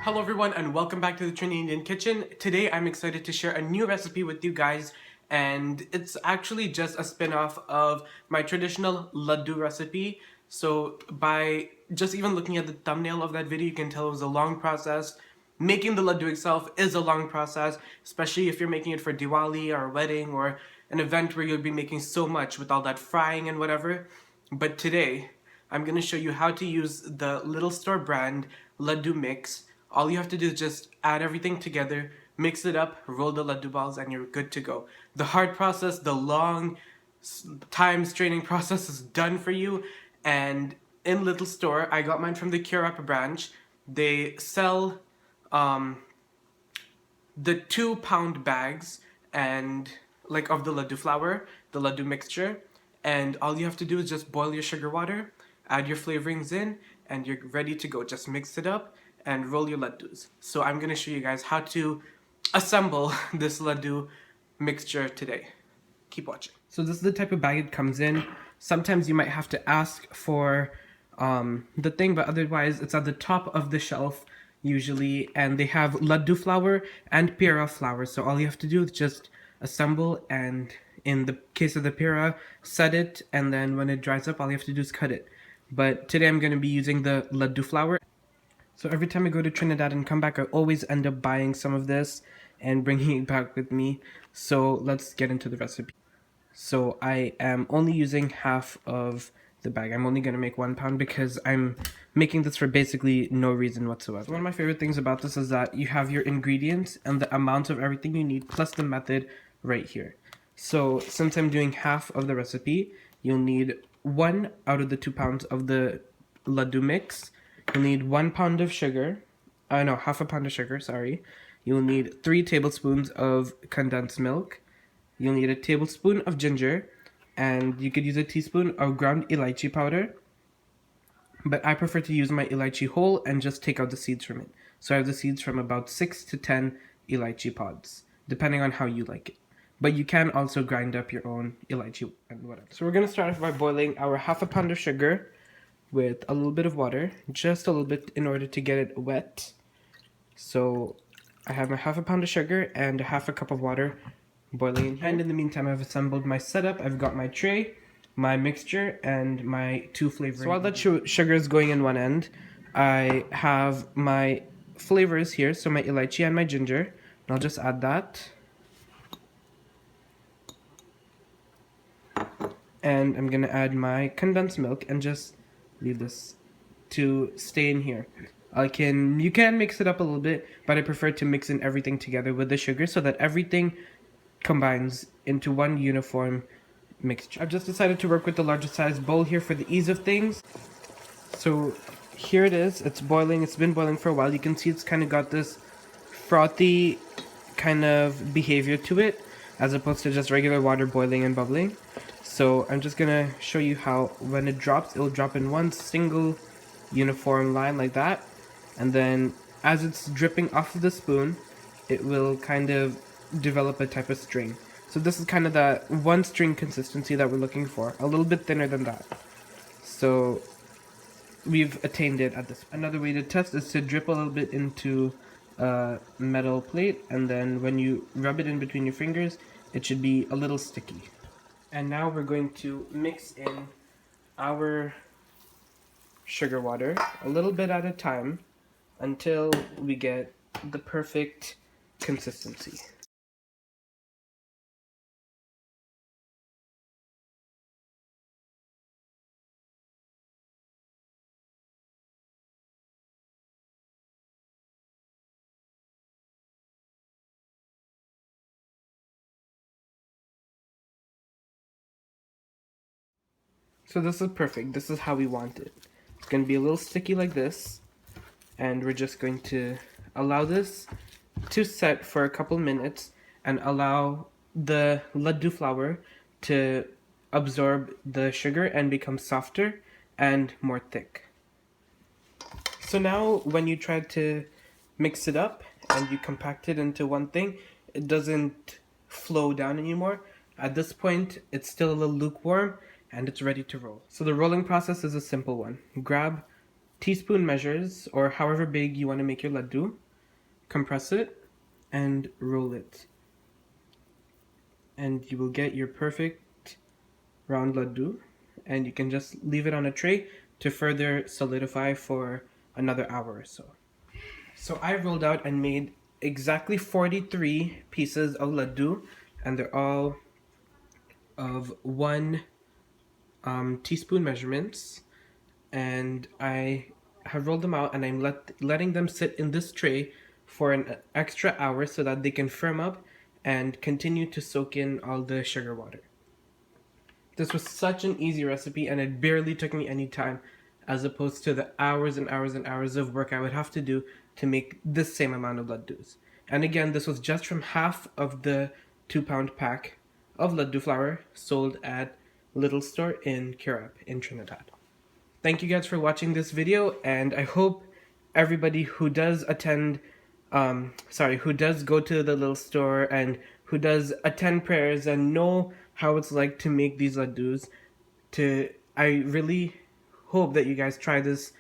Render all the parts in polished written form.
Hello everyone and welcome back to the Trini Indian Kitchen. Today I'm excited to share a new recipe with you guys, and it's actually just a spin-off of my traditional Ladoo recipe. So by just even looking at the thumbnail of that video, you can tell it was a long process. Making the Ladoo itself is a long process, especially if you're making it for Diwali or a wedding or an event where you'll be making so much with all that frying and whatever. But today, I'm going to show you how to use the Little Store brand Ladoo mix. All you have to do is just add everything together, mix it up, roll the Ladoo balls, and you're good to go. The hard process, the long time straining process is done for you. And in Little Store, I got mine from the Curepe branch. They sell the 2 pound bags and like of the Ladoo flour, the Ladoo mixture, and all you have to do is just boil your sugar water, add your flavorings in, and you're ready to go. Just mix it up and roll your ladoos. So I'm gonna show you guys how to assemble this Ladoo mixture today. Keep watching. So this is the type of bag it comes in. Sometimes you might have to ask for the thing, but otherwise it's at the top of the shelf usually, and they have Ladoo flour and pira flour. So all you have to do is just assemble, and in the case of the pira, set it, and then when it dries up, all you have to do is cut it. But today I'm going to be using the Ladoo flour. So every time I go to Trinidad and come back, I always end up buying some of this and bringing it back with me. So let's get into the recipe. So I am only using half of the bag. I'm only going to make 1 pound because I'm making this for basically no reason whatsoever. So one of my favorite things about this is that you have your ingredients and the amount of everything you need plus the method right here. So since I'm doing half of the recipe, you'll need 1 out of the 2 pounds of the Ladoo mix. You'll need 1 pound of sugar. No, half a pound of sugar, sorry. You'll need 3 tablespoons of condensed milk. You'll need a tablespoon of ginger, and you could use a teaspoon of ground elychee powder. But I prefer to use my elychee whole and just take out the seeds from it. So I have the seeds from about 6 to 10 elychee pods, depending on how you like it. But you can also grind up your own elychee and whatever. So we're going to start off by boiling our half a pound of sugar with a little bit of water, just a little bit in order to get it wet. So I have my half a pound of sugar and a half a cup of water boiling in here. And in the meantime, I've assembled my setup. I've got my tray, my mixture, and my 2 flavors. So while that sugar is going in one end, I have my flavors here, so my elychee and my ginger. And I'll just add that. And I'm gonna add my condensed milk and just leave this to stay in here. You can mix it up a little bit, but I prefer to mix in everything together with the sugar so that everything combines into one uniform mixture. I've just decided to work with the larger size bowl here for the ease of things. So here it is. It's boiling. It's been boiling for a while. You can see it's kind of got this frothy kind of behavior to it, as opposed to just regular water boiling and bubbling. So I'm just gonna show you how when it drops, it'll drop in one single uniform line like that, and then as it's dripping off of the spoon, it will kind of develop a type of string. So this is kind of that one string consistency that we're looking for, a little bit thinner than that. So we've attained it at this. Another way to test is to drip a little bit into a metal plate, and then when you rub it in between your fingers, it should be a little sticky. And now we're going to mix in our sugar water a little bit at a time until we get the perfect consistency. So this is perfect. This is how we want it. It's going to be a little sticky like this, and we're just going to allow this to set for a couple minutes and allow the Ladoo flour to absorb the sugar and become softer and more thick. So now when you try to mix it up and you compact it into one thing, it doesn't flow down anymore. At this point, it's still a little lukewarm and it's ready to roll. So the rolling process is a simple one. Grab teaspoon measures or however big you want to make your ladoo, compress it, and roll it. And you will get your perfect round ladoo, and you can just leave it on a tray to further solidify for another hour or so. So I rolled out and made exactly 43 pieces of ladoo, and they're all of 1 teaspoon measurements, and I have rolled them out and I'm letting them sit in this tray for an extra hour so that they can firm up and continue to soak in all the sugar water. This was such an easy recipe and it barely took me any time as opposed to the hours and hours and hours of work I would have to do to make this same amount of ladoos. And again, this was just from half of the 2-pound pack of ladoo flour sold at Little Store in Curepe in Trinidad. Thank you guys for watching this video, and I hope everybody who does attend, who does go to the Little Store and who does attend prayers and know how it's like to make these ladoos, I really hope that you guys try this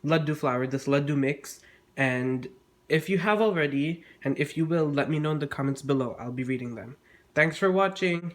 ladoo flour, this ladoo mix, and if you have already, and if you will, let me know in the comments below. I'll be reading them. Thanks for watching.